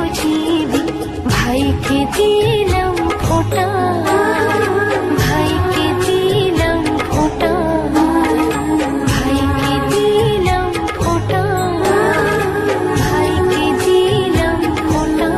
বুঝিবি ভাইকে দিলাম ফোঁটা, ভাইকে দিলাম ফোঁটা, ভাইকে দিলাম ফোঁটা, ভাইকে দিলাম ফোঁটা।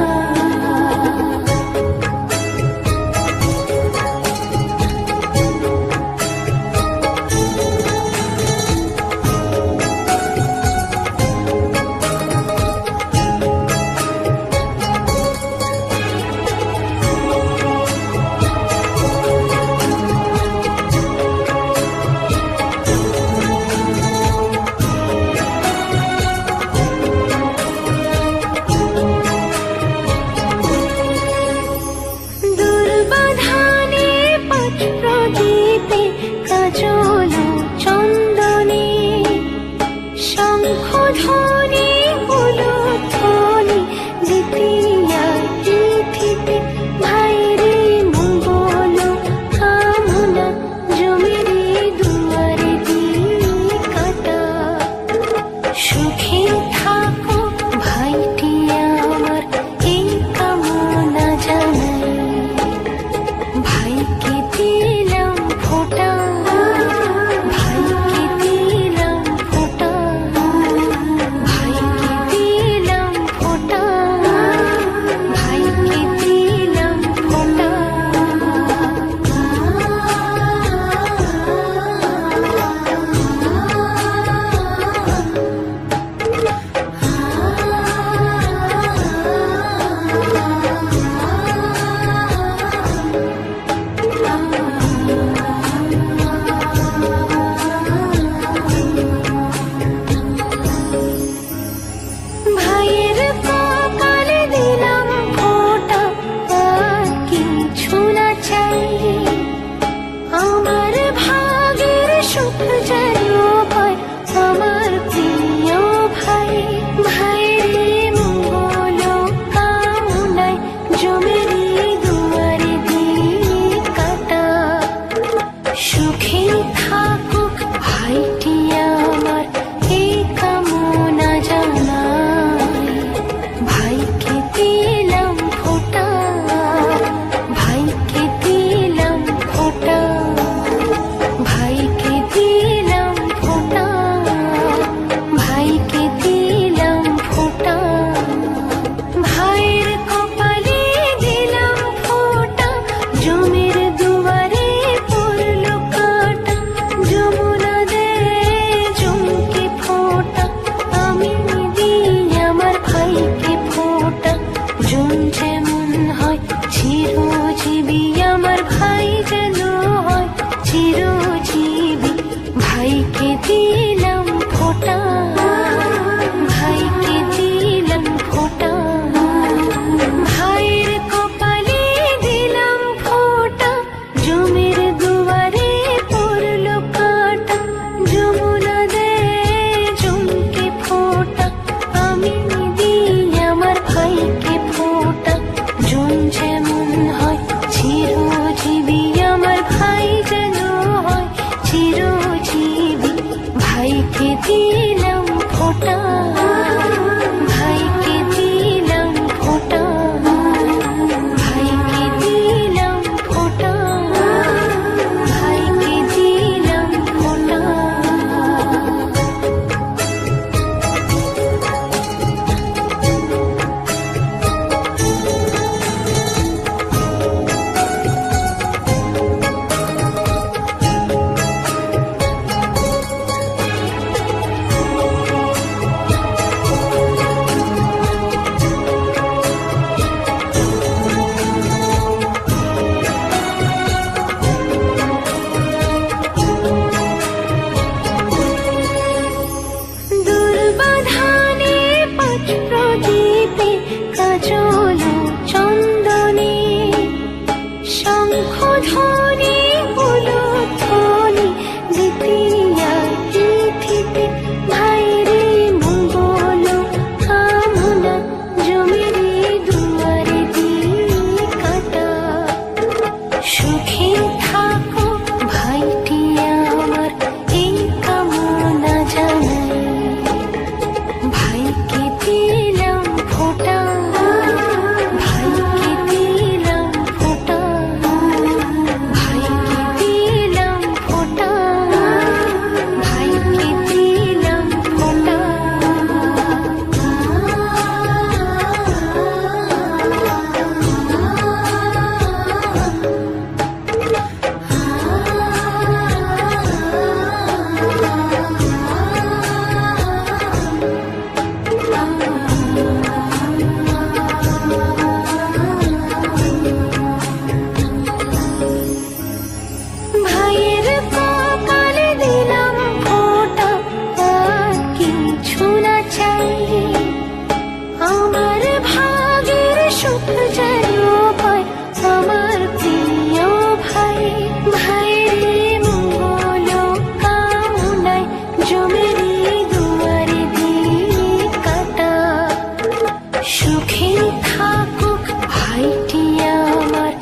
থাকুক ভাইটি আমার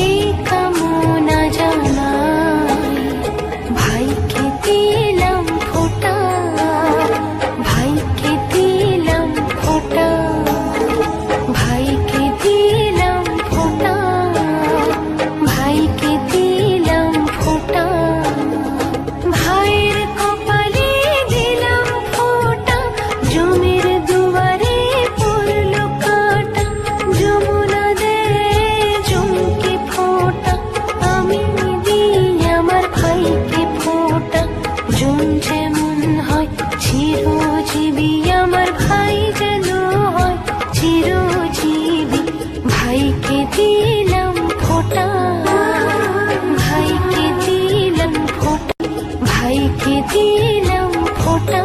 এই কামনা জানাই। ভাইকে দিলাম ফোঁটা, ভাইকে দিলাম ফোঁটা, ভাইকে দিলাম ফোঁটা, ভাইকে দিলাম ফোঁটা। ভাইয়ের কপালে দিলাম ফোঁটা, জমির দুয়ারে পড়লো কাঁটা। যমুনা দে চুমকি ফোঁটা, আমি দিই আমার ভাইকে ফোঁটা। জন যেমন হয় চিরজীবী, আমার ভাই যেন হয় চিরজীবী। ভাইকে দিলাম ফোঁটা, ভাইকে দিলাম ফোঁটা, ভাইকে দিলাম ফোঁটা,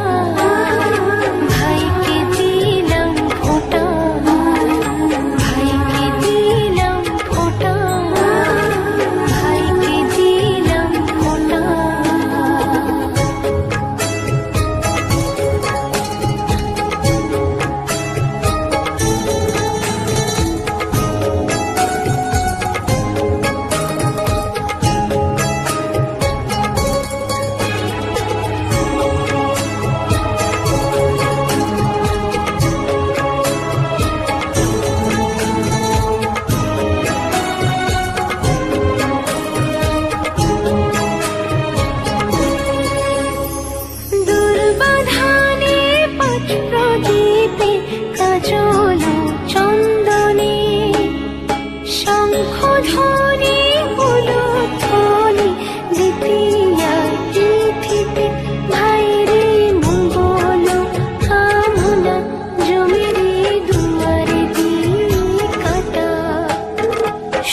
ভাইকে দিলাম ফোঁটা, ভাইকে দিলাম ফোঁটা, ভাইকে দিলাম ফোঁটা। দুর্বাধানে পাঁচ প্রদীপে কাজল চন্দনে, শঙ্খ ধ্বনি উলুধ্বনি দ্বিতীয়া তিথিতে। ভাইরে মঙ্গল কামনা জমিরে দুয়ারে দিয়ে কাটা।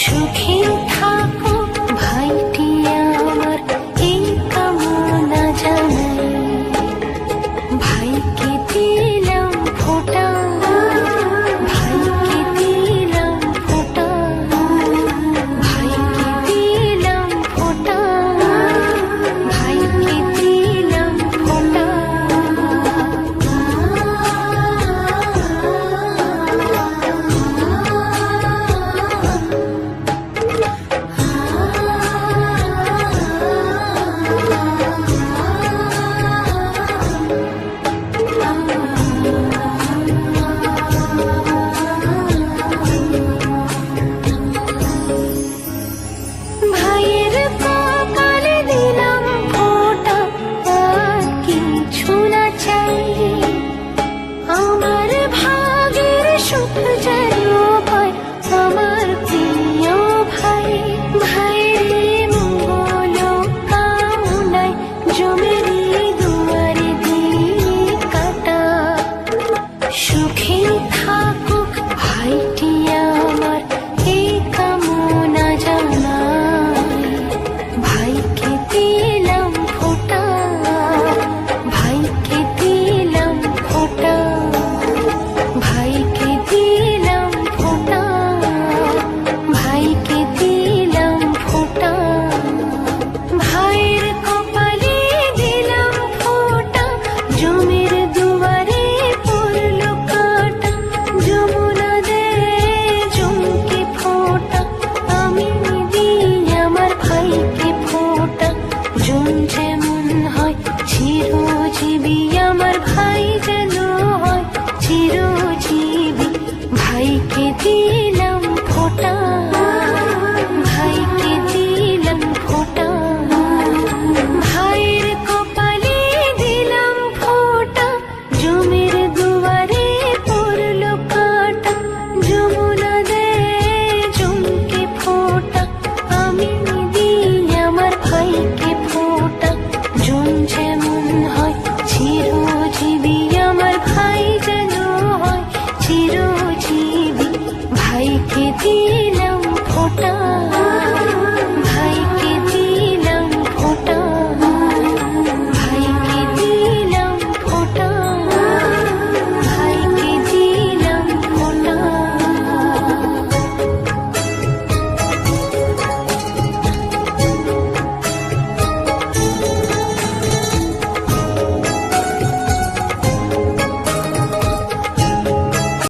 সুখে থাকো ভাইটি আমার এই কামনা জানাই। ভাইকে দিলাম ফোঁটা, ভাইকে দিলাম ফোঁটা, ভাইকে দিলাম ফোঁটা, ভাইকে দিলাম ফোঁটা। ভাইয়ের কপালে দিলাম ফোঁটা, আর কিছু না চাই। আমার ভাগের সুখ যেন পায় আমার প্রিয় ভাই। ভাইয়ের মঙ্গল কামনায় জমিরে দুয়ারে দিয়ে কাটা। সুখে থাকুক ভাইটি আমার এই কামনা জানাই। ভাইকে দিলাম ফোঁটা, ভাইকে দিলাম ফোঁটা, ভাইকে দিলাম ফোঁটা, ভাইকে দিলাম ফোঁটা। ভাইয়ের কপালে দিলাম ফোঁটা, জমির দুয়ারে পড়লো কাঁটা। যমুনা দে চুমকি ফোঁটা, আমি দিই আমার ভাইকে ফোঁটা। জন যেমন হয় চিরজীবী, আমার ভাই যেন হয় চিরজীবী। ভাইকে দিলাম ফোঁটা, ভাইকে দিলাম ফোঁটা। ভাইয়ের কপালে দিলাম ফোঁটা, জমির দুয়ারে পড়লো কাঁটা। যমুনা দে চুমকি ফোঁটা, আমি দিই আমার ভাইকে ফোঁটা। জন যেমন হয় চিরজীবী, আমার ভাই যেন হয় চিরজীবী। ভাইকে দিলাম ফোঁটা।